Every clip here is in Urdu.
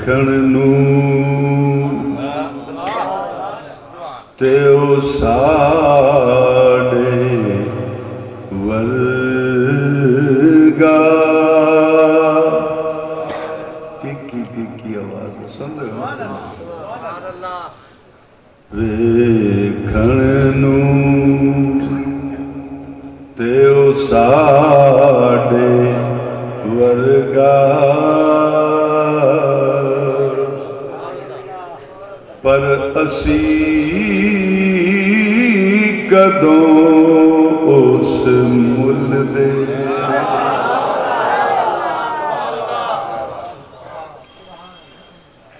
ਵੇਖਣ ਨੂੰ ਤੇ ਉਹ ਸਾਡੇ ਵਰਗਾ ਕੀ ਆਵਾਜ਼ ਸੁਣ ਰਹੇ ਹੋ ਵੇਖਣ ਨੂੰ ਤੇ ਉਹ ਸਾਡੇ ਵਰਗਾ ਪਰ ਅਸੀਂ ਕਦੋਂ ਉਸ ਮੁੱਲ ਦੇ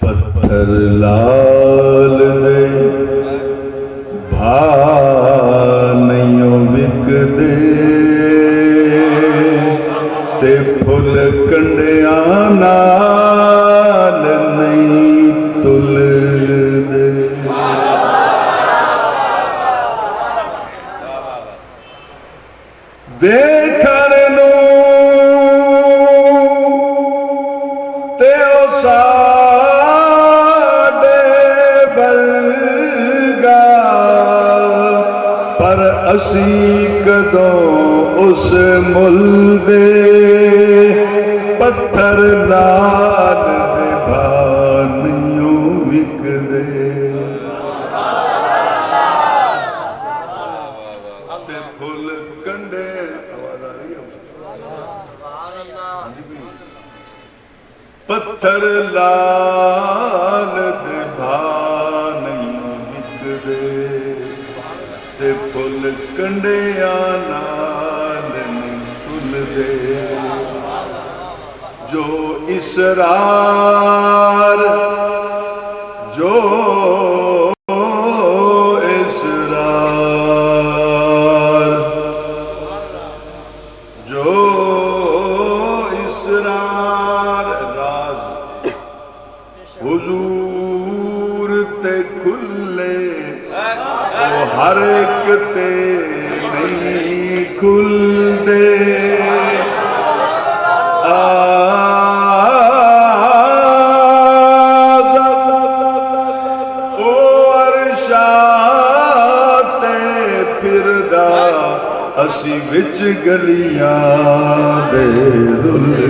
ਪੱਥਰ ਲਾਲ ਦੇ ਭਾ ਨਹੀਂ ਵਿਕਦੇ ਤੇ ਫੁੱਲ ਕੰਡਿਆਂ ਨਾਲ ਨਹੀਂ ਤੁਲਦੇ ਵੇਖਣ ਨੂੰ ਤੇ ਉਹ ਸਾਡੇ ਵਰਗਾ ਪਰ ਅਸੀਂ ਕਦੋਂ ਉਸ ਮੁੱਲ ਦੇ ਪੱਥਰ ਲਾਲ ਦੇ ਭਾਅ ਨਹੀਂ ਵਿਕਦੇ ਤੇ ਫੁੱਲ ਕੰਡੇ ਆਵਾਜ਼ ਆ ਰਹੀ ਹੈ ਪੱਥਰ ਲਾਲ ਦੇ ਭਾਅ ਨਹੀਂ ਵਿਕਦੇ ਤੇ ਫੁੱਲ ਕੰਡਿਆਂ ਨਾਲ ਨਹੀਂ ਤੁਲਦੇ ਜੋ ਇਸਰਾਰ ਜੋ ਇਸਰਾਰ ਜੋ ਇਸਰਾਰ ਰਾਜ਼ ਹੁਜ਼ੂਰ ਤੇ ਖੁੱਲੇ ਉਹ ਹਰ ਇੱਕ ਤੇ ਨਹੀਂ ਖੁੱਲਦੇ ਅਸੀਂ ਵਿੱਚ ਗਲੀਆਂ ਦੇ ਰੁੱਲਦੇ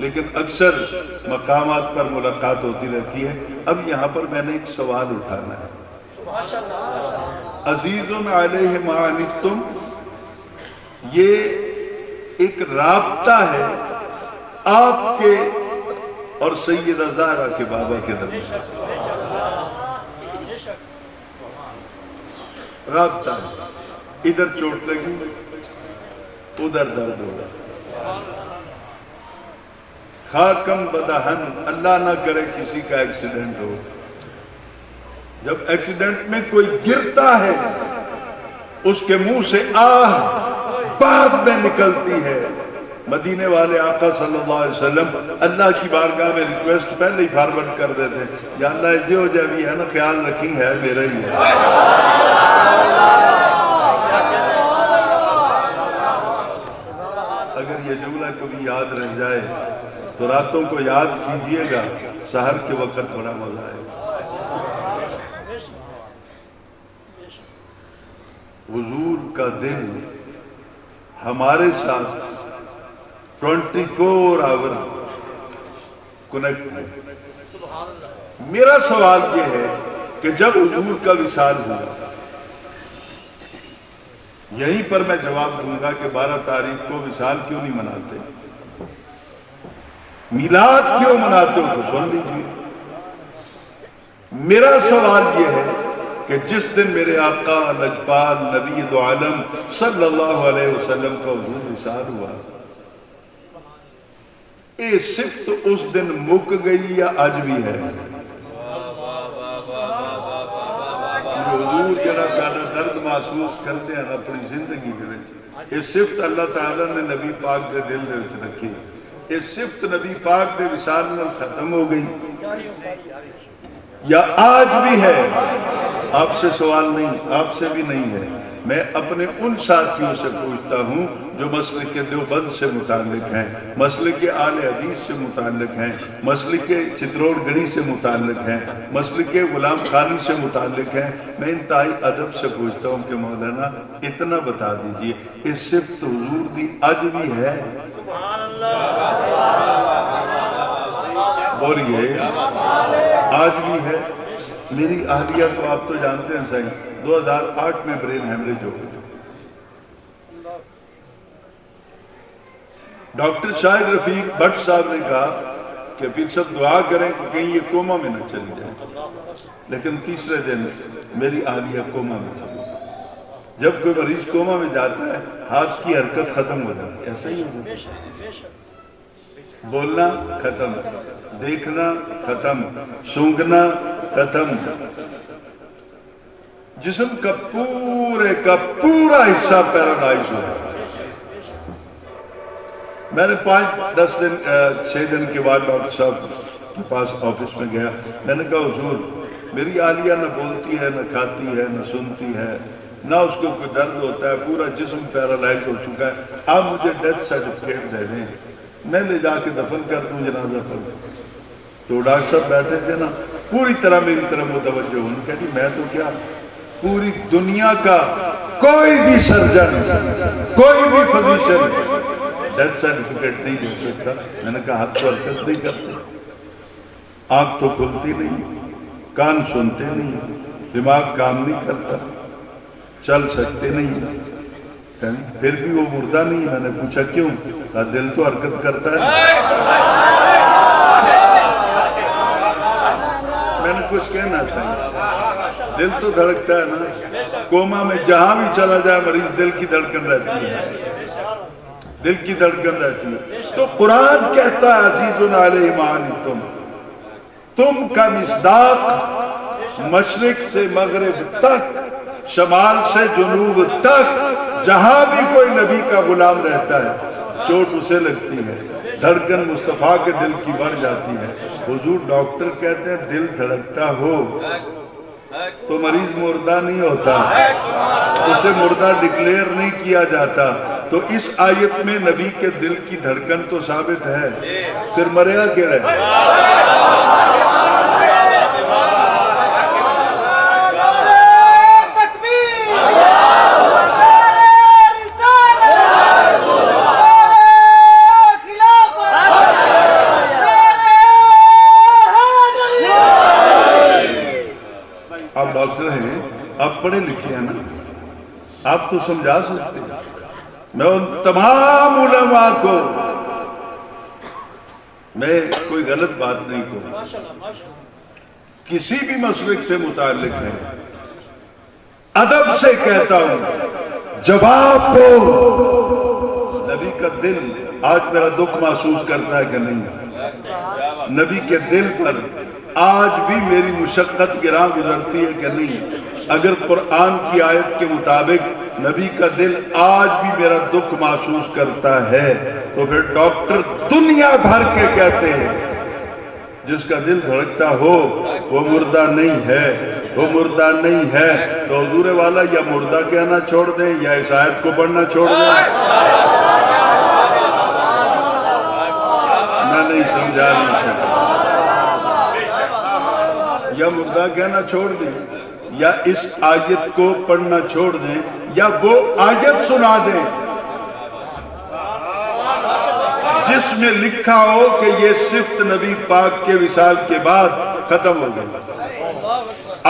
لیکن اکثر مقامات پر ملاقات ہوتی رہتی ہے. اب یہاں پر میں نے ایک سوال اٹھانا ہے. عزیز علیہ ما عنتم، یہ ایک رابطہ ہے آپ کے اور سیدہ زہرا کے بابا کے درمیان. رابطہ ہے، ادھر چوٹ لگی ادھر درد ہوگا. خاکم بدہن، اللہ نہ کرے کسی کا ایکسیڈنٹ ہو. جب ایکسیڈنٹ میں کوئی گرتا ہے اس کے منہ سے آہ بعد میں نکلتی ہے. مدینے والے آقا صلی اللہ علیہ وسلم اللہ کی بارگاہ میں ریکویسٹ پہلے ہی فارورڈ کر دیتے، یا اللہ جو بھی ہے نا خیال رکھی ہے میرا ہی ہے. اگر یہ جملہ کبھی یاد رہ جائے تو راتوں کو یاد کیجئے گا، سحر کے وقت بڑا مزہ آئے گا. حضور کا دل ہمارے ساتھ 24 آور کنیکٹ ہے. میرا سوال یہ ہے کہ جب حضور کا وصال ہوا، یہیں پر میں جواب دوں گا کہ 12 تاریخ کو وصال کیوں نہیں مناتے، میلاد کیوں مناتے ہو تو سن لیجیے. میرا سوال یہ ہے کہ جس دن میرے آقا لجپال نبی دو عالم صلی اللہ علیہ وسلم کا حضور وصال ہوا، یہ صفت اس دن مک گئی یا آج بھی ہے؟ حضور جڑا ساڈا درد محسوس کرتے ہیں اپنی زندگی دے وچ، یہ صفت اللہ تعالیٰ نے نبی پاک دے دل دے وچ رکھی. یہ صفت نبی پاک دے وصال میں ختم ہو گئی یا آج بھی ہے؟ آپ سے سوال نہیں، آپ سے بھی نہیں ہے. میں اپنے ان ساتھیوں سے پوچھتا ہوں جو مسلک دیوبند سے متعلق ہیں، مسلک آل حدیث سے متعلق ہیں، مسلک چتروڑ گڑھی سے متعلق ہیں، مسلک غلام خانی سے متعلق ہیں. میں انتہائی ادب سے پوچھتا ہوں کہ مولانا اتنا بتا دیجئے، اس صفت حضور دی آج بھی ہے؟ بولیے آج بھی ہے. میری اہلیہ کو آپ تو جانتے ہیں صحیح، 2008 میں برین ہیمریج ہو گئی. ڈاکٹر شاہد رفیق بٹ صاحب نے کہا کہ پھر سب دعا کریں کہ کہیں یہ کوما میں نہ چلی جائے، لیکن تیسرے دن میری اہلیہ کوما میں چلی گئی. جب کوئی مریض کوما میں جاتا ہے ہاتھ کی حرکت ختم ہو جاتی ہے، ایسا ہی ہو جاتا ہے. بولنا ختم، دیکھنا ختم، سونگنا ختم. جسم کا پورا حصہ پیرالائز ہوا. میں نے 6 دن کے بعد ڈاکٹر صاحب کے پاس آفس میں گیا. میں نے کہا حضور میری عالیہ نہ بولتی ہے، نہ کھاتی ہے، نہ سنتی ہے، نہ اس کو کوئی درد ہوتا ہے، پورا جسم پیرالائز ہو چکا ہے. آپ مجھے ڈیتھ سرٹیفکیٹ دے دیں، میں لے جا کے دفن کر دوں جنازہ پر. تو ڈاکٹر صاحب بیٹھے تھے نا، پوری طرح میری طرف متوجہ ہوں. کہتی میں تو کیا، پوری دنیا کا کوئی بھی سرجن، کوئی بھی فزیشن ڈیتھ سرٹیفکیٹ نہیں دے سکتا. میں نے کہا ہاتھ تو حرکت نہیں کرتے، آنکھ تو کھلتی نہیں، کان سنتے نہیں، دماغ کام نہیں کرتا، چل سکتے نہیں، پھر بھی وہ مردہ نہیں. میں نے پوچھا کیوں؟ کہا دل تو حرکت کرتا ہے. میں نے کچھ کہنا چاہیے، دل تو دھڑکتا ہے نا. کوما میں جہاں بھی چلا جائے مریض دل کی دھڑکن رہتی ہے، دل کی دھڑکن رہتی ہے. تو قرآن کہتا ہے عزیز علیہ ما عنتم، تم کا مصداق مشرق سے مغرب تک، شمال سے جنوب تک، جہاں بھی کوئی نبی کا غلام رہتا ہے چوٹ اسے لگتی ہے، دھڑکن مصطفیٰ کے دل کی بڑھ جاتی ہے. حضور ڈاکٹر کہتے ہیں دل دھڑکتا ہو تو مریض مردہ نہیں ہوتا، اسے مردہ ڈکلیئر نہیں کیا جاتا. تو اس آیت میں نبی کے دل کی دھڑکن تو ثابت ہے، پھر مرے گا کیڑے؟ ہیں, آپ پڑھے لکھے ہیں نا, آپ تو سمجھا سکتے ہیں. میں ان تمام علماء کو, میں کوئی غلط بات نہیں کروں, کسی بھی مسلک سے متعلق ہے, ادب سے کہتا ہوں جواب دو. نبی کا دل آج میرا دکھ محسوس کرتا ہے کہ نہیں؟ نبی کے دل پر آج بھی میری مشقت گراں گزرتی ہے کہ نہیں؟ اگر قرآن کی آیت کے مطابق نبی کا دل آج بھی میرا دکھ محسوس کرتا ہے تو پھر ڈاکٹر دنیا بھر کے کہتے ہیں جس کا دل دھڑکتا ہو وہ مردہ نہیں ہے, وہ مردہ نہیں ہے. تو حضور والا یا مردہ کہنا چھوڑ دیں یا اس آیت کو پڑھنا چھوڑ دیں. میں نہیں سمجھا نہیں سکتا. یا مردہ کہنا چھوڑ دیں یا اس آیت کو پڑھنا چھوڑ دیں یا وہ آیت سنا دیں جس میں لکھا ہو کہ یہ صفت نبی پاک کے وصال کے بعد ختم ہو گئی.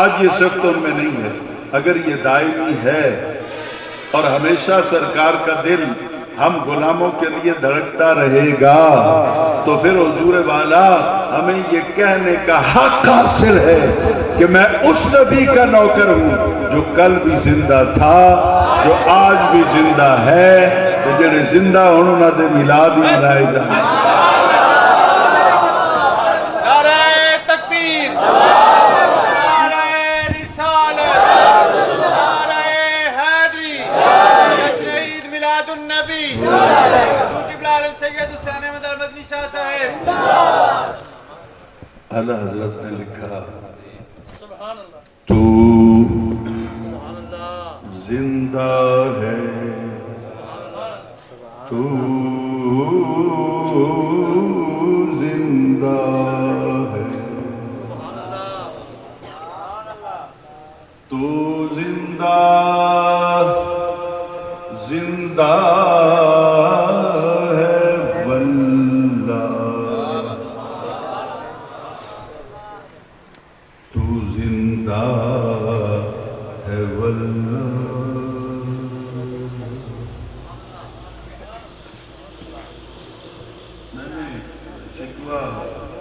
آج یہ صفت ان میں نہیں ہے. اگر یہ دائمی ہے اور ہمیشہ سرکار کا دل ہم غلاموں کے لیے دھڑکتا رہے گا تو پھر حضور والا ہمیں یہ کہنے کا حق حاصل ہے کہ میں اس نبی کا نوکر ہوں جو کل بھی زندہ تھا, جو آج بھی زندہ ہے, کہ جڑے زندہ انہوں نے میلاد ہی منائے جانے. نعرہ تکبیر, نعرہ رسالت, نعرہ حیدری, جشن عید میلاد النبی, قبلہ عالم سید حسین احمد مدنی شاہ صاحب. اعلیٰ حضرت نے لکھا سبحان اللہ, تو سبحان اللہ, زندہ ہے, تو زندہ ہے, تو زندہ زندہ ہے واللہ, تو زندہ ہے واللہ. شکوہ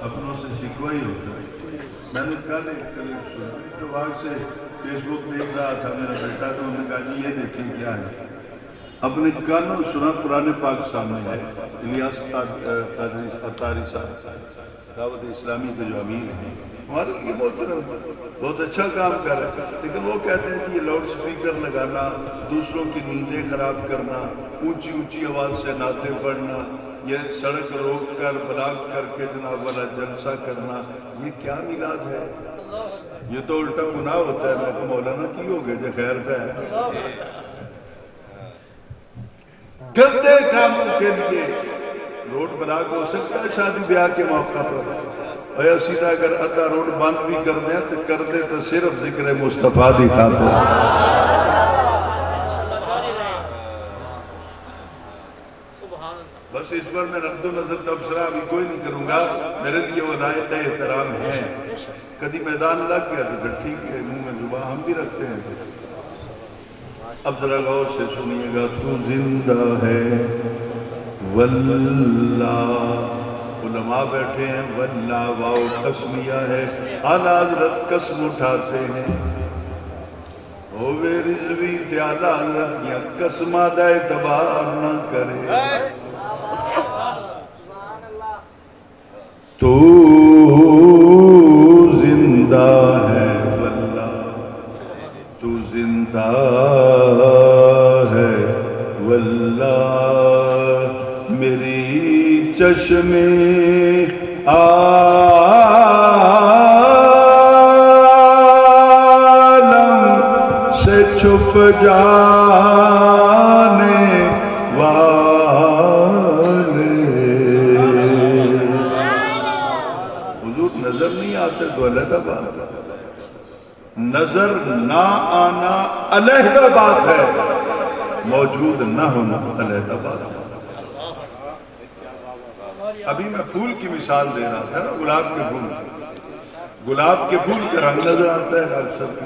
اپنوں سے شکوہ ہی ہوتا ہے. میں نے کل ایک کلپ سنا تو وہاں سے فیس بک دیکھ رہا تھا میرا بیٹا, تو انہوں نے کہا جی یہ دیکھیں کیا ہے. اپنے کانوں سنا قرآن پاک سامنے ہے. الیاس اتاری صاحب دعوت اسلامی کے جو امیر ہیں ہمارے لیے بہت اچھا کام کر رہے ہیں, لیکن وہ کہتے ہیں کہ یہ لاؤڈ سپیکر لگانا, دوسروں کی نیندیں خراب کرنا, اونچی اونچی آواز سے نعتیں پڑھنا, یہ سڑک روک کر بلاک کر کے جناب والا جلسہ کرنا, یہ کیا میلاد ہے؟ یہ تو الٹا گناہ ہوتا ہے. میں تو مولانا کی ہو گئے جو خیر تھا. گندے کاموں کے لیے روڈ بلاک ہو سکتا ہے شادی بیاہ کے موقع پر, اور سیدھا اگر ادھا روڈ بند بھی کر دیں تو کر دے تو صرف ذکر مصطفیٰ دی خاطر. بس اس پر میں رد و نظر تبصرہ ابھی کوئی نہیں کروں گا. میرے لیے وہ لائق احترام ہے. کبھی میدان لگ گیا تو پھر ٹھیک ہے, منہ میں زبان ہم بھی رکھتے ہیں. اب ذرا غور سے سنیے گا. تو زندہ ہے واللہ, علماء بیٹھے ہیں, واللہ واو تسمیہ ہے. اعلیٰ حضرت قسم اٹھاتے ہیں ہوئے رضوی تے اعلیٰ حضرت یا قسمہ دا اعتبار نہ کرے. تو زندہ ہے واللہ, تو زندہ ہے واللہ, میری چشم عالم سے چھپ جانے نظر نہیں آتے تو علیحدہ بات ہے. نظر نہ آنا علیحدہ بات ہے, موجود نہ ہونا علیحدہ بات ہے. ابھی میں پھول کی مثال دے رہا تھا نا, گلاب کے پھول. گلاب کے پھول کا رنگ نظر آتا ہے ڈاکٹر صاحب کی.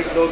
1-2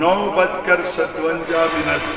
9:57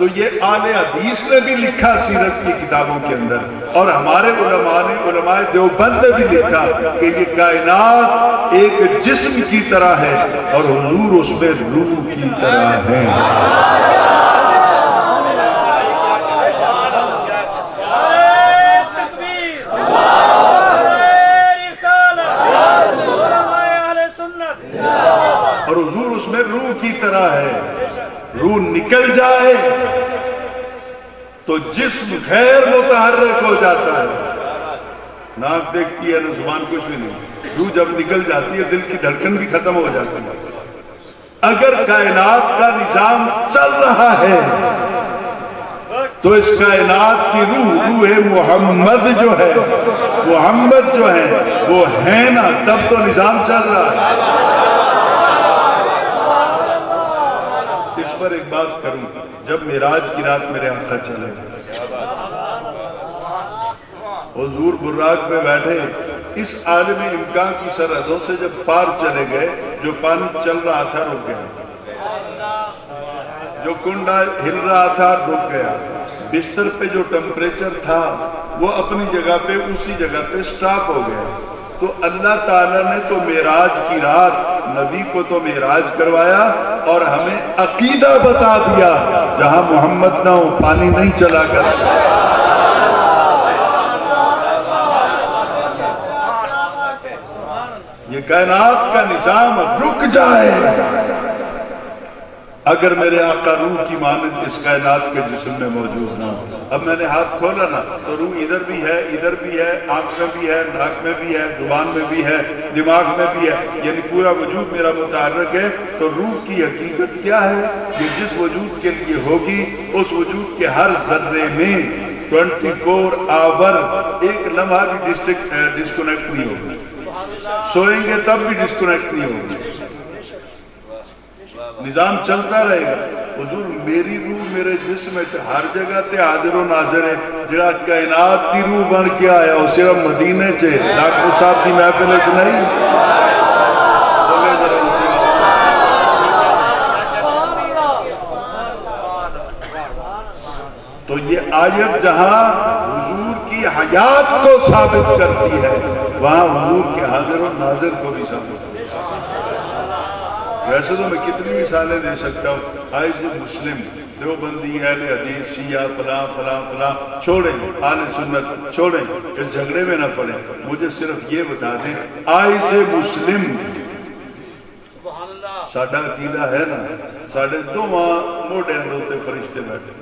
تو یہ آل حدیث نے بھی لکھا سیرت کی کتابوں کے اندر، اور ہمارے علماء نے، علماء دیوبند نے بھی لکھا کہ یہ کائنات ایک جسم کی طرح ہے اور حضور اس میں روح کی طرح ہے۔ اور حضور اس میں روح کی طرح ہے، روح نکل جائے تو جسم غیر متحرک ہو جاتا ہے، ناک دیکھتی ہے نہ زبان، کچھ بھی نہیں، روح جب نکل جاتی ہے دل کی دھڑکن بھی ختم ہو جاتی ہے۔ اگر کائنات کا نظام چل رہا ہے تو اس کائنات کی روح محمد جو ہے، محمد جو ہے وہ ہے نا، تب تو نظام چل رہا ہے۔ اس پر ایک بات کروں، جب معراج کی رات میرے آقا چلے، حضور براق میں بیٹھے، اس عالم امکان کی سرحدوں سے جب پار چلے گئے، جو پانی چل رہا تھا رک گیا، جو کنڈا ہل رہا تھا رک گیا، بستر پہ جو ٹمپریچر تھا وہ اپنی جگہ پہ اسی جگہ پہ سٹاپ ہو گیا۔ تو اللہ تعالیٰ نے تو معراج کی رات نبی کو تو معراج کروایا اور ہمیں عقیدہ بتا دیا، جہاں محمد نہ ہو پانی نہیں چلا کرتا۔ یہ کائنات کا نظام رک جائے اگر میرے آقا روح کی مانند اس کائنات کے جسم میں موجود نہ ہو۔ اب میں نے ہاتھ کھولا نا تو روح ادھر بھی ہے، ادھر بھی ہے، آنکھ میں بھی ہے، ناک میں بھی ہے، زبان میں بھی ہے، دماغ میں بھی ہے، یعنی پورا وجود میرا متحرک ہے۔ تو روح کی حقیقت کیا ہے؟ یہ جس وجود کے لیے ہوگی، اس وجود کے ہر ذرے میں 24 آور ایک لمحہ بھی ڈسکنیکٹ نہیں ہوگی، سوئیں گے تب بھی ڈسکنیکٹ نہیں ہوگی، نظام چلتا رہے گا۔ حضور میری روح میرے جسم ہر جگہ تے حاضر و ناظر ہے، جڑا کائنات کی روح بن کے آیا وہ صرف مدینے چ ڈاکٹر صاحب کی محفل چ نہیں۔ تو یہ آیت جہاں حضور کی حیات کو ثابت کرتی ہے، وہاں حضور کے حاضر و ناظر کو بھی ثابت کرتی ہے۔ ویسے تو میں کتنی مثالیں دے سکتا ہوں، حائز مسلم، دیوبندی، اہل حدیث، شیعہ، فلاں فلاں فلاں، چھوڑیں اہل سنت، چھوڑیں، اس جھگڑے میں نہ پڑیں، مجھے صرف یہ بتا دیں حائز مسلم ساڈا عقیدہ ہے نا، ساڈے دونوں موڈیاں دے اوتے فرشتے بیٹھے،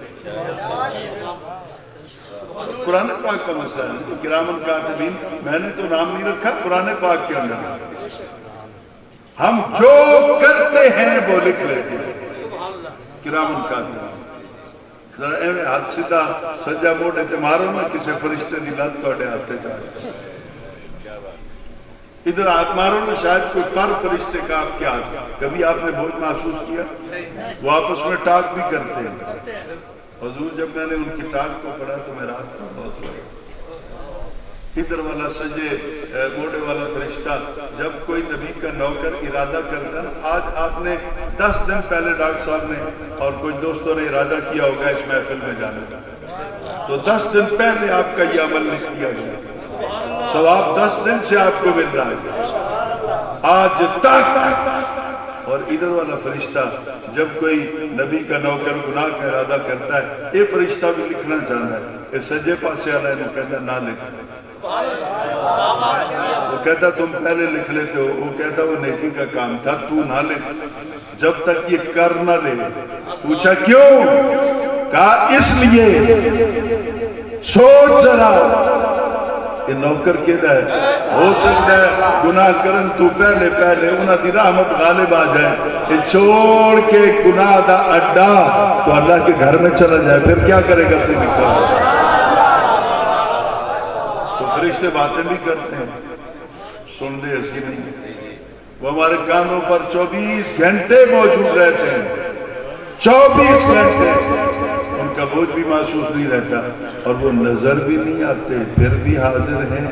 قرآن پاک کا مسئلہ ہے، کرامن کاتبین میں نے تو نام نہیں رکھا، قرآن پاک کے اندر ہم جو کرتے ہیں وہ لکھ لیتے ہیں، کرامن کاتبین۔ ذرا ایویں ہاتھ سیدھا سجا موڑے تے مارو نا کسی فرشتے دی لت تہاڈے ہاتھ جائے، ادھر ہاتھ مارو نا شاید کوئی پر فرشتے کا آپ کے ہاتھ، کبھی آپ نے بہت محسوس کیا؟ وہ آپس میں ٹاک بھی کرتے ہیں۔ حضور جب میں نے ان کی ٹاک کو پڑھا تو میرا ہاتھ بہت لگا، ادھر والا سجے موڑے والا فرشتہ جب کوئی نبی کا نوکر ارادہ کرتا ہے، آج آپ نے 10 دن پہلے ڈاکٹر صاحب نے اور کچھ دوستوں نے ارادہ کیا ہوگا اس محفل میں جانے کا، تو 10 دن پہلے آپ کا یہ عمل لکھ دیا گیا، ثواب 10 دن سے آپ کو مل رہا ہے آج تک۔ اور ادھر والا فرشتہ جب کوئی نبی کا نوکر گناہ کا ارادہ کرتا ہے، یہ فرشتہ بھی لکھنا چاہتا ہے، یہ سجے پاسے والا ہے، کہتا نہ لکھ، وہ کہتا تم پہلے لکھ لیتے ہو، وہ کہتا وہ نیکی کا کام تھا، تو نہ لکھ جب تک یہ کر نہ لے۔ پوچھا کیوں؟ کہا اس لیے سوچ ذرا، یہ نوکر کہتا ہے ہو سکتا ہے گناہ کرن تو پہلے پہلے انہاں دی رحمت غالب آ جائے، یہ چھوڑ کے گناہ دا اڈا تو اللہ کے گھر میں چلا جائے، پھر کیا کرے گا تو نکل۔ تو فرشتے باتیں بھی کرتے ہیں، سن دے ایسی نہیں، وہ ہمارے کانوں پر 24 گھنٹے موجود رہتے ہیں، 24 گھنٹے، ان کا بوجھ بھی محسوس نہیں رہتا اور وہ نظر بھی نہیں آتے، پھر بھی حاضر ہیں۔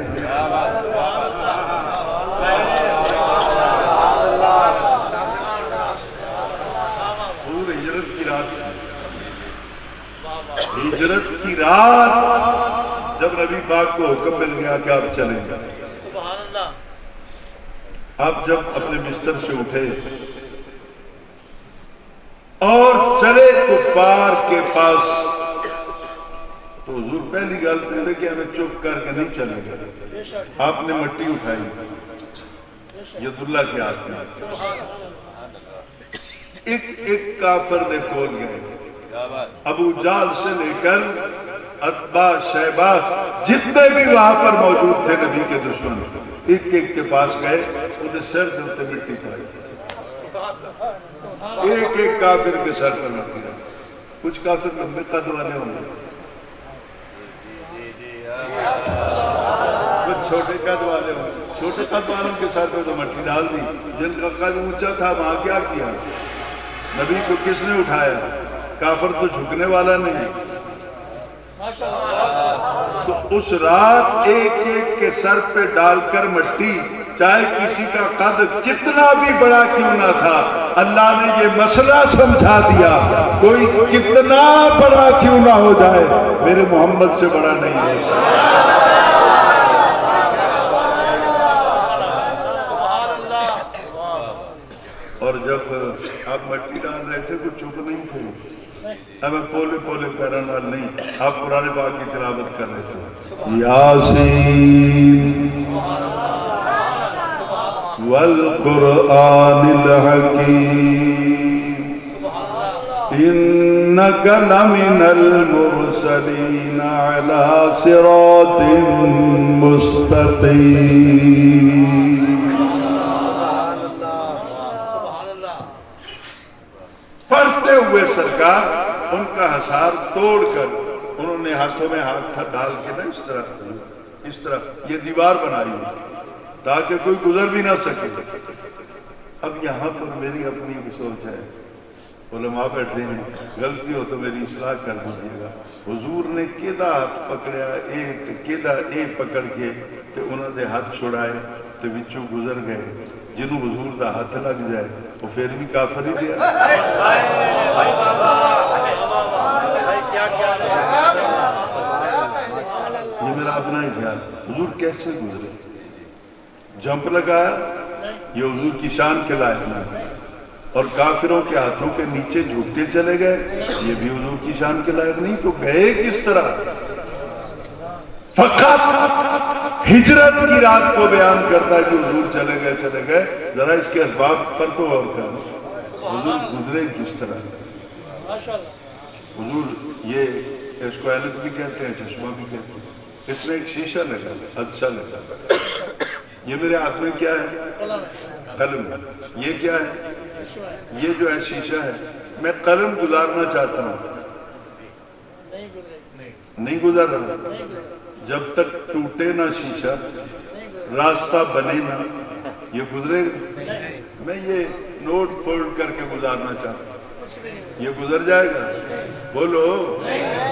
پورے ہجرت کی رات رات جب نبی پاک کو حکم مل گیا کہ آپ چلیں گے، سبحان اللہ. آپ جب اپنے بستر سے اٹھے اور چلے کفار کے پاس، تو حضور پہلی گل تو کہ ہمیں چپ کر کے نہیں چلے گا. آپ نے مٹی اٹھائی ید اللہ کے ہاتھ میں، ایک ایک کافر نے کھول گئے، ابو جال سے لے کر اتبا شیبہ جتنے بھی وہاں پر موجود تھے نبی کے دشمن، ایک ایک کے پاس گئے، انہیں سر دلتے مٹی پڑائی، ایک ایک کافر کے سر پر مٹی پڑائی. کچھ کافر لمبے قد والے ہوں گے، کچھ چھوٹے قد والے ہوں گے. چھوٹے قد والوں کے سر پہ تو مٹی ڈال دی، جن کا قد اونچا تھا وہاں کیا کیا؟ نبی کو کس نے اٹھایا؟ کافر تو جھکنے والا نہیں. تو اس رات ایک ایک کے سر پہ ڈال کر مٹی، چاہے کسی کا قد کتنا بھی بڑا کیوں نہ تھا، اللہ نے یہ مسئلہ سمجھا دیا، کوئی کتنا بڑا کیوں نہ ہو جائے میرے محمد سے بڑا نہیں ہو سکتا. اور جب آپ مٹی ڈال رہے تھے کچھ چپ نہیں تھے، اب پولے پولے پیران وال نہیں، آپ قرآن پاک کی تلاوت کر رہے تھے. یاسین والقرآن الحکیم انک لمن المرسلین علی صراط مستقیم. پڑھتے ہوئے سرکار ان کا حصار توڑ کر انہوں نے ہاتھوں میں ہاتھ ڈال کے نا اس طرح یہ دیوار بنائی تاکہ کوئی گزر بھی نہ سکے. اب یہاں پر میری اپنی سوچ ہے، علماء بیٹھے ہیں، غلطی ہو تو میری اصلاح کر دیجیے گا. حضور نے کیدا ہاتھ پکڑیا، کیدا پکڑ کے تے انہوں نے ہاتھ چھڑائے تے وچوں گزر گئے. جنہوں حضور دا ہاتھ لگ جائے وہ پھر بھی کافر ہی گیا. یہ میرا اپنا ہی خیال. حضور کیسے گزرے؟ جمپ لگایا؟ یہ حضور کی شان کے لائق نہیں. اور کافروں کے ہاتھوں کے نیچے جھکتے چلے گئے، یہ بھی حضور کی شان کے لائق نہیں. تو گئے کس طرح؟ فقط ہجرت کی رات کو بیان کرتا ہے کہ حضور چلے گئے. ذرا اس کے اسباب پر تو غور کریں. حضور گزرے کس طرح؟ حضور یہ اس کو اینک بھی کہتے ہیں، چشمہ بھی کہتے ہیں. اس میں ایک شیشہ لگا، اچھا لگا. یہ میرے ہاتھ میں کیا ہے؟ قلم. یہ کیا ہے؟ یہ جو ہے شیشہ ہے. میں قلم گزارنا چاہتا ہوں، نہیں گزر رہا. جب تک ٹوٹے نہ شیشہ، راستہ بنے نہ، یہ گزرے گا. میں یہ نوٹ فولڈ کر کے گزارنا چاہتا ہوں، یہ گزر جائے گا؟ بولو.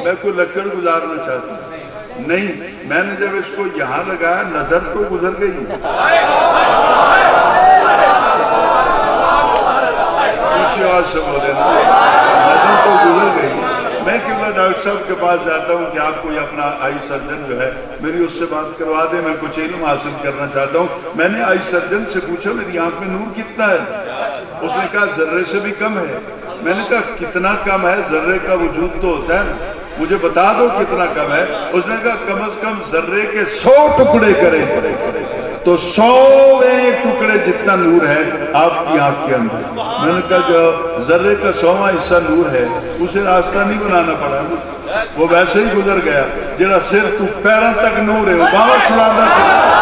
میں کوئی لکڑ گزارنا چاہتا ہوں، نہیں. میں نے جب اس کو یہاں لگایا نظر تو گزر گئی، پیچھے آواز سے بولے نظر تو گزر گئی. میں کیوں نہ ڈاکٹر صاحب کے پاس جاتا ہوں کہ آپ کوئی اپنا آئی سرجن جو ہے میری اس سے بات کروا دے، میں کچھ علم حاصل کرنا چاہتا ہوں. میں نے آئی سرجن سے پوچھا میری آنکھ میں نور کتنا ہے؟ اس نے کہا ذرے سے بھی کم ہے. میں نے کہا کتنا کم ہے؟ ذرے کا وجود تو ہوتا ہے نا، مجھے بتا دو کتنا کم ہے. اس نے کہا کم از کم ذرے کے 100 ٹکڑے کریں تو 100ویں ٹکڑے جتنا نور ہے آپ کی آنکھ کے اندر. میں نے کہا جو ذرے کا 100واں حصہ نور ہے اسے راستہ نہیں بنانا پڑا، وہ ویسے ہی گزر گیا. جڑا سر تو پیروں تک نور ہے وہ باہر چلانا پڑا.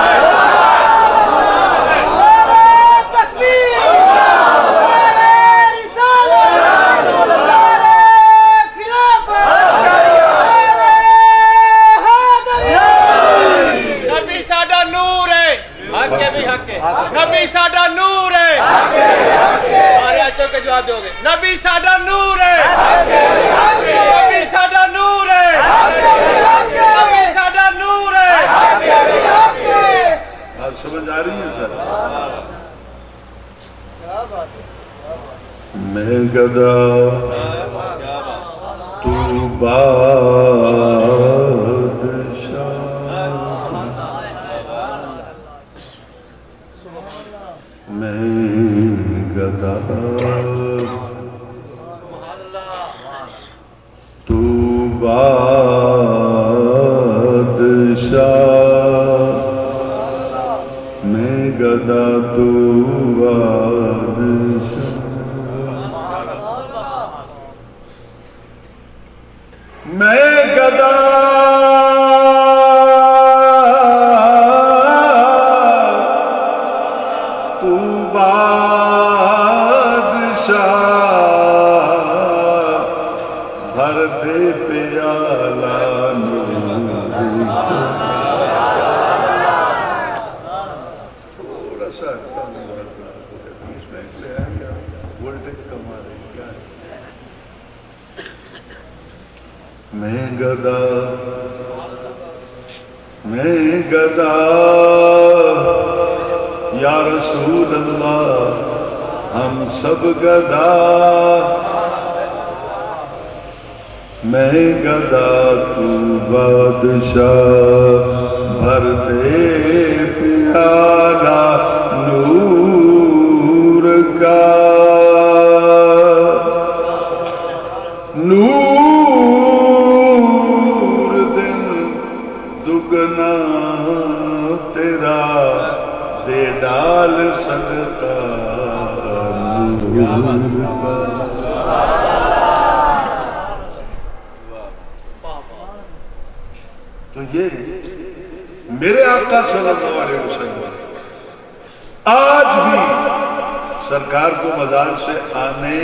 نبی ساڈا نور ہے، سارے اچھو کے جواب دو گے. نبی ساڈا نور ہے، نبی ساڈا نور ہے، نبی ساڈا نور ہے. بات سمجھ آ رہی ہے سر؟ میں گدا تو با میں گدا تو بادشاہ، میں گدا تو بادشاہ، میں گدا تو بادشاہ، بھر دے پیالہ تھوڑا سا اس میں وولٹیج کم آ رہی کیا ہے؟ میں گدا، میں گدا یا رسول اللہ، ہم سب گدا، میں گدا تو بادشاہ، بھر دے پیالہ نور کا، نور دن دگنا تیرا، دے ڈال صدقہ نور کا۔ تو یہ میرے آقا صلی اللہ علیہ وسلم آج بھی سرکار کو مزار سے آنے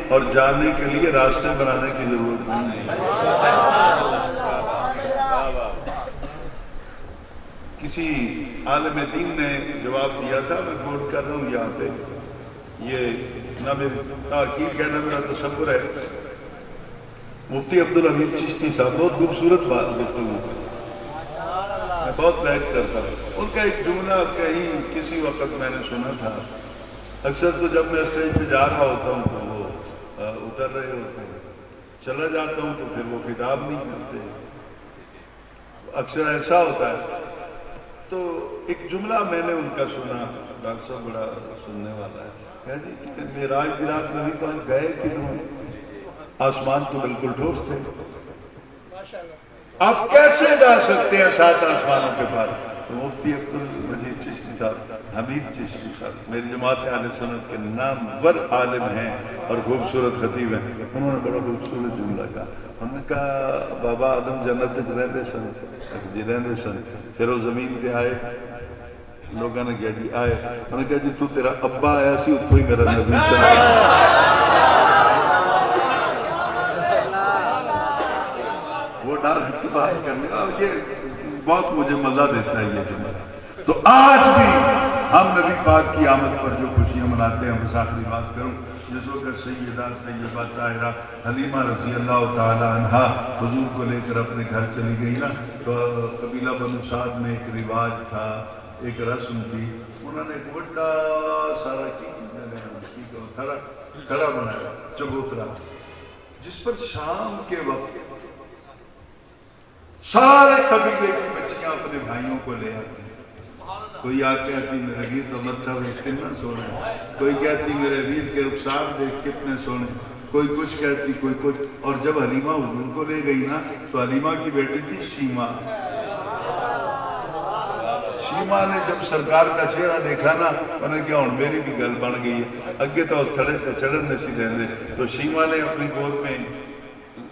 اور جانے کے لیے راستے بنانے کی ضرورت نہیں ہے۔ کسی عالم دین نے جواب دیا تھا، میں کوٹ کر رہا ہوں یہاں پہ، یہ نہ میری تاکید کہنا میرا تصور ہے، مفتی عبدالحمید چشتی صاحب، بہت خوبصورت بات گفتگو، میں بہت لائک کرتا ہوں ان کا ایک جملہ کہیں کسی وقت میں نے سنا تھا، اکثر تو جب میں اسٹیج پہ جا رہا ہوتا ہوں تو وہ اتر رہے ہوتے ہیں، چلا جاتا ہوں تو پھر وہ خطاب نہیں کرتے، اکثر ایسا ہوتا ہے۔ تو ایک جملہ میں نے ان کا سنا، ڈاکٹر صاحب بڑا سننے والا ہے، کہا جی کہ معراج کی رات نبی پاک گئے کدھروں؟ آسمان تو بالکل ٹھوس تھے، آپ کیسے جا سکتے ہیں 7 آسمانوں کے پاس؟ تو مفتی عبدالمجید چشتی صاحب، حمید چشتی صاحب، میری جماعت اہل سنت کے نامور عالم ہیں اور خوبصورت خطیب ہیں، انہوں نے بڑا خوبصورت جملہ کہا، انہوں نے کہا بابا آدم جنت رہتے سن، جی رہتے سن، پھر وہ زمین پہ آئے، لوگوں نے کہا جی آئے، انہوں نے کہا جی تو تیرا ابا آیا سی اتوں ہی میرا نبی چلا، وہ ڈر بات کرنے کا، یہ بہت مجھے مزہ دیتا ہے یہ جملہ۔ تو آج بھی ہم نبی پاک کی آمد پر جو خوشیاں مناتے ہیں، بس آخری بات کروں، جس وقت سیدہ طیبہ طاہرہ حلیمہ رضی اللہ تعالی عنہا حضور کو لے کر اپنے گھر چلی گئی نا، تو قبیلہ بنو سعد میں ایک رواج تھا، ایک رسم تھی، انہوں نے ایک بڑا سارا تھڑا بنایا، چبوترا، جس پر شام کے وقت سارے قبیلے کی بچیاں اپنے بھائیوں کو لے آتی، کوئی آ کہتی میرے ویر کا مطلب ہے کتنا سونے، کوئی کہتی میرے ویر کے رخسار دیکھ کتنے سونے، کوئی کچھ کہتی کوئی کچھ، اور جب حلیمہ حضور کو لے گئی نا تو حلیمہ کی بیٹی تھی شیمہ، شیمہ نے جب سرکار کا چہرہ دیکھا نا انہوں نے کہا ہوں میری بھی گل بن گئی ہے، اگے تو اس تھڑے تے چڑھن نسی رہندے، تو شیمہ نے اپنی گود میں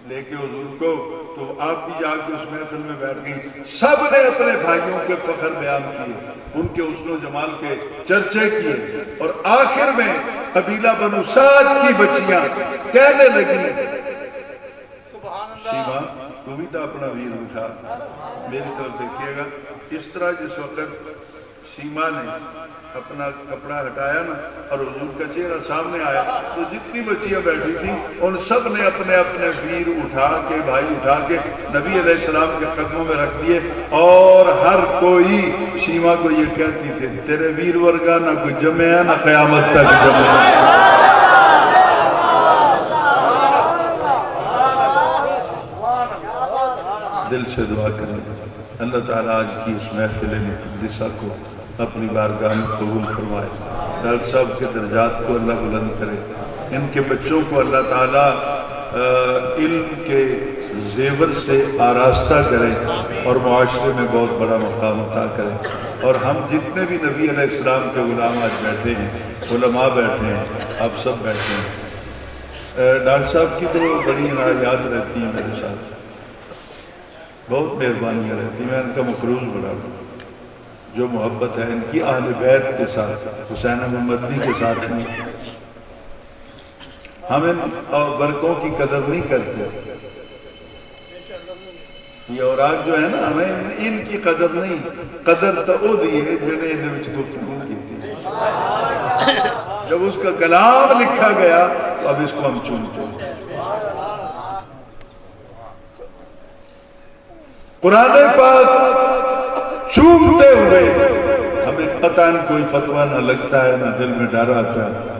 لے کے حضور کو، تو آپ بھی جا کے اس محفل میں بیٹھ گئی، سب نے اپنے بھائیوں کے فخر بیان کیے، ان کے حسن و جمال کے چرچے کیے، اور آخر میں قبیلہ بنو سعد کی بچیاں کہنے لگی شیما تو بھی تو اپنا ویر اٹھا، میری طرف دیکھیے گا، اس طرح جس وقت شیما نے اپنا کپڑا ہٹایا نا اور حضور کا چہرہ سامنے آیا تو جتنی بچیاں بیٹھی تھیں ان سب نے اپنے اپنے ویر اٹھا کے، بھائی اٹھا کے نبی علیہ السلام کے قدموں میں رکھ دیے، اور ہر کوئی شیما کو یہ کہتی تھی تیرے ویر ورگا نہ کوئی جمع ہے نہ قیامت تک جمع ہے۔ دل سے دعا کریں اللہ تعالیٰ آج کی اس محفل مقدسہ کو اپنی بارگاہ میں قبول فرمائے. ڈاکٹر صاحب کے درجات کو اللہ بلند کرے. ان کے بچوں کو اللہ تعالیٰ علم کے زیور سے آراستہ کرے اور معاشرے میں بہت بڑا مقام عطا کرے. اور ہم جتنے بھی نبی علیہ السلام کے غلام آج بیٹھے ہیں، علماء بیٹھے ہیں، آپ سب بیٹھے ہیں. ڈاکٹر صاحب کی تو بڑی عنایات رہتی ہیں میرے ساتھ، بہت مہربانیاں رہتی ہیں. میں ان کا مقروض بڑا ہوں. جو محبت ہے ان کی اہل بیت کے ساتھ، حسین احمد مدنی کے ساتھ نہیں. ہم ان برکوں کی قدر نہیں کرتے. یہ اوراق جو ہے نا، ہمیں ان کی قدر نہیں. قدر تو وہ دی ہے جنہیں ان وچ گفتگو کی تھی. جب اس کا کلام لکھا گیا تو اب اس کو ہم چنتے ہیں. قرآن پاک چومتے ہوئے ہمیں قطعاً کوئی فتویٰ نہ لگتا ہے، نہ دل میں ڈر آتا ہے.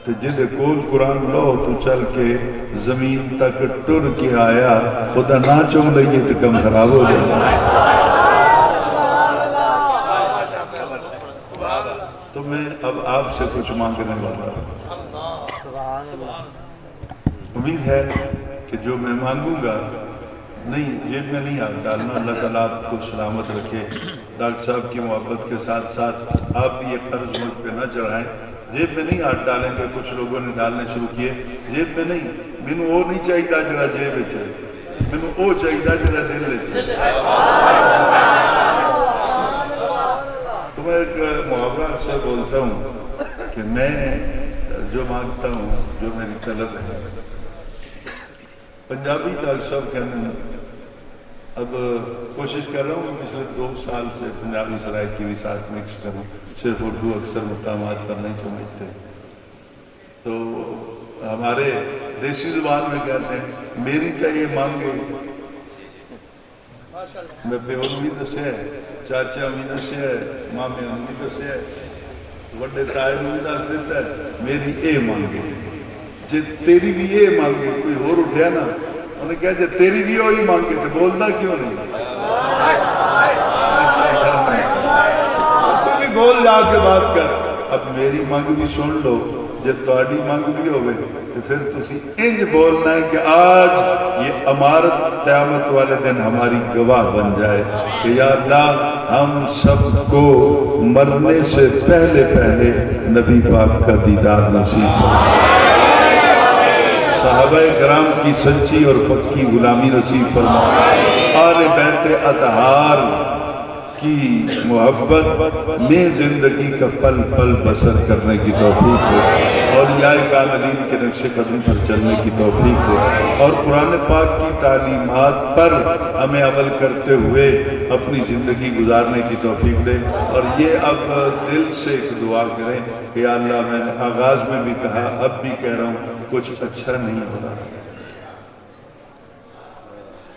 تو جدے کول قرآن لو تو چل کے زمین تک ٹر کے آیا، خدا نہ چوم لئیے تو کم خراب ہو جائے. تو میں اب آپ سے کچھ مانگنے والا ہوں. امید ہے کہ جو میں مانگوں گا، نہیں جیب میں نہیں ہاتھ ڈالنا. اللہ تعالیٰ آپ کو سلامت رکھے. ڈاکٹر صاحب کی محبت کے ساتھ ساتھ آپ بھی یہ قرض مجھ پہ نہ چڑھائیں. جیب میں نہیں ہاتھ ڈالیں گے. کچھ لوگوں نے ڈالنے شروع کیے. جیب میں نہیں. مینوں وہ نہیں چاہیے جڑا جیب وچ ہے، مینوں وہ چاہیے جڑا دل وچ ہے. تو میں ایک محاورہ سے بولتا ہوں کہ میں جو مانگتا ہوں، جو میری طلب ہے، پنجابی ڈاکٹر صاحب کہنے ہیں. اب کوشش کر رہا ہوں پچھلے 2 سال سے پنجابی سرائکی بھی ساتھ مکس کروں. صرف اردو اکثر مقامات پر نہیں سمجھتے. تو ہمارے دیسی زبان میں کہتے ہیں میری چاہیے مانگے. میں پیون بھی دسے ہے، چاچا بھی دسے ہے، مامے بھی دسے ہے، وڈے تائے بھی دس دیتا ہے میری اے مانگے. جی تیری بھی یہ مانگے. کوئی اور اٹھیا نا، انہیں کہا جی تیری بھی وہی مانگے تو بولنا کیوں نہیں؟ تو بھی بول جا کے بات کر. اب میری مانگ بھی سن لو. جب تہاڈی مانگ بھی ہوئے تو پھر تسی انج بولنا ہے کہ آج یہ امارت قیامت والے دن ہماری گواہ بن جائے کہ یا اللہ ہم سب کو مرنے سے پہلے پہلے نبی پاک کا دیدار نصیب فرما. صحابہ کرام کی سچی اور پکی غلامی نصیب فرما. آل بیت اطہار کی محبت میں زندگی کا پل پل بسر کرنے کی توفیق ہو. اولیاء کاملین کے نقش قدم پر چلنے کی توفیق ہو. اور قرآن پاک کی تعلیمات پر ہمیں عمل کرتے ہوئے اپنی زندگی گزارنے کی توفیق دے. اور یہ اب دل سے ایک دعا کریں کہ یا اللہ، میں نے آغاز میں بھی کہا، اب بھی کہہ رہا ہوں، کچھ اچھا نہیں ہو رہا.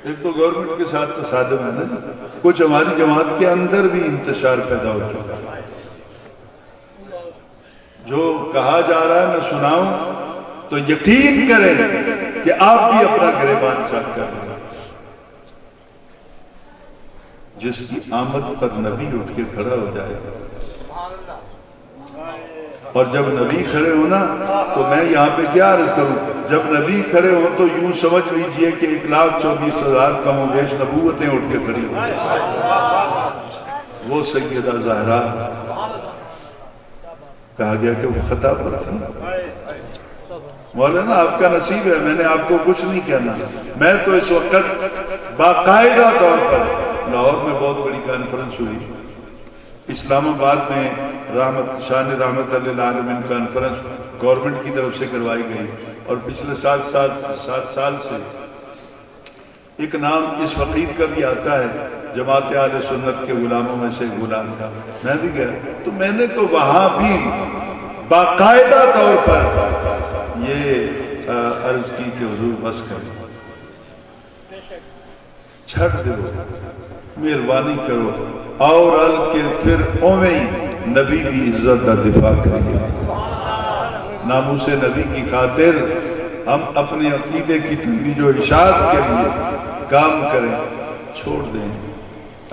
ایک تو گورنمنٹ کے ساتھ تصادم ہے نا، کچھ ہماری جماعت کے اندر بھی انتشار پیدا ہو چکا ہے. جو کہا جا رہا ہے میں سناؤں تو یقین کریں کہ آپ بھی اپنا گریبان چاک کر رہے ہیں. جس کی آمد پر نبی اٹھ کے کھڑا ہو جائے، اور جب نبی کھڑے ہو نا تو میں یہاں پہ کیا عرض کروں، جب نبی کھڑے ہو تو یوں سمجھ لیجئے کہ 1,24,000 کم و بیش نبوتیں اٹھ کے کھڑی ہو. وہ سیدہ زہرا کہا گیا کہ وہ خطا پر تھی. مولانا آپ کا نصیب ہے، میں نے آپ کو کچھ نہیں کہنا. میں تو اس وقت باقاعدہ طور پر لاہور میں بہت بڑی کانفرنس ہوئی، اسلام آباد میں شان رحمت للعالمین کانفرنس گورنمنٹ کی طرف سے کروائی گئی. اور پچھلے 7 سال سے ایک نام اس فقیر کا بھی آتا ہے، جماعت اہل سنت کے غلاموں میں سے غلام کا. میں بھی گیا تو میں نے تو وہاں بھی باقاعدہ طور پر یہ عرض کی کہ حضور بس کرو، چھٹ دو، مہربانی کرو. اور ال کے پھر اویں نبی کی عزت کا دفاع کریں. ناموس نبی کی خاطر ہم اپنے عقیدے کی ترویج و اشاعت کے لیے کام کریں. چھوڑ دیں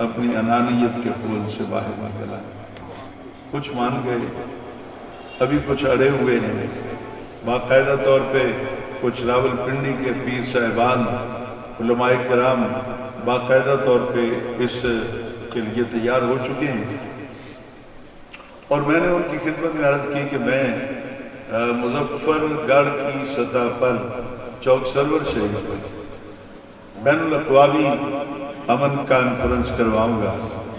اپنی انانیت کے خول سے باہر نکل آئیں. کچھ مان گئے، ابھی کچھ اڑے ہوئے ہیں۔ باقاعدہ طور پہ کچھ راول پنڈی کے پیر صاحبان، علماء کرام باقاعدہ طور پہ اس کے لیے تیار ہو چکے ہیں، اور میں نے ان کی خدمت میں عرض کی کہ میں مظفر گڑھ کی سطح پر چوک سرور شریف پر بین الاقوامی امن کانفرنس کرواؤں گا،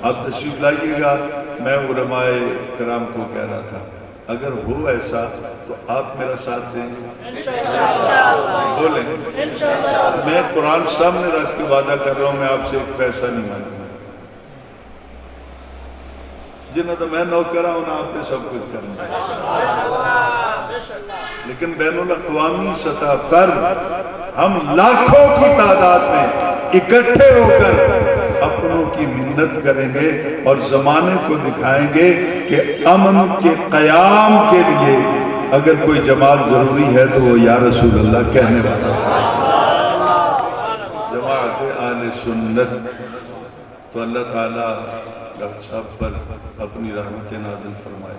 آپ تشریف لائیے گا۔ میں علماء کرام کو کہہ رہا تھا اگر ہو ایسا تو آپ میرا ساتھ دیں گے؟ بولیں۔ میں قرآن سامنے رکھ کے وعدہ کر رہا ہوں، میں آپ سے ایک پیسہ نہیں مانگوں گا، جنہیں تو میں نوکر ہوں نا، آپ نے سب کچھ کرنا ہے، لیکن بین الاقوامی سطح پر ہم لاکھوں کی تعداد میں اکٹھے ہو کر اپنوں کی منت کریں گے اور زمانے کو دکھائیں گے کہ امن کے قیام کے لیے اگر کوئی جماعت ضروری ہے تو وہ یا رسول اللہ کہنے والا جماعت اہل سنت۔ تو اللہ تعالیٰ ڈاکٹر صاحب پر اپنی رحمت نازل فرمائے،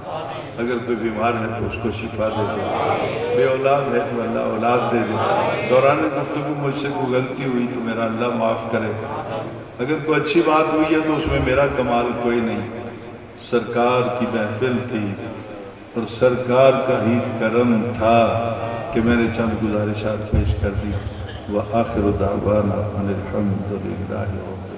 اگر کوئی بیمار ہے تو اس کو شفا دے دے، بے اولاد ہے تو اللہ اولاد دے دے۔ دوران گفتگو مجھ سے کوئی غلطی ہوئی تو میرا اللہ معاف کرے، اگر کوئی اچھی بات ہوئی ہے تو اس میں میرا کمال کوئی نہیں، سرکار کی محفل تھی اور سرکار کا ہی کرم تھا کہ میں نے چند گزارشات پیش کر دی۔ وآخر دعوانا ان الحمد للہ رب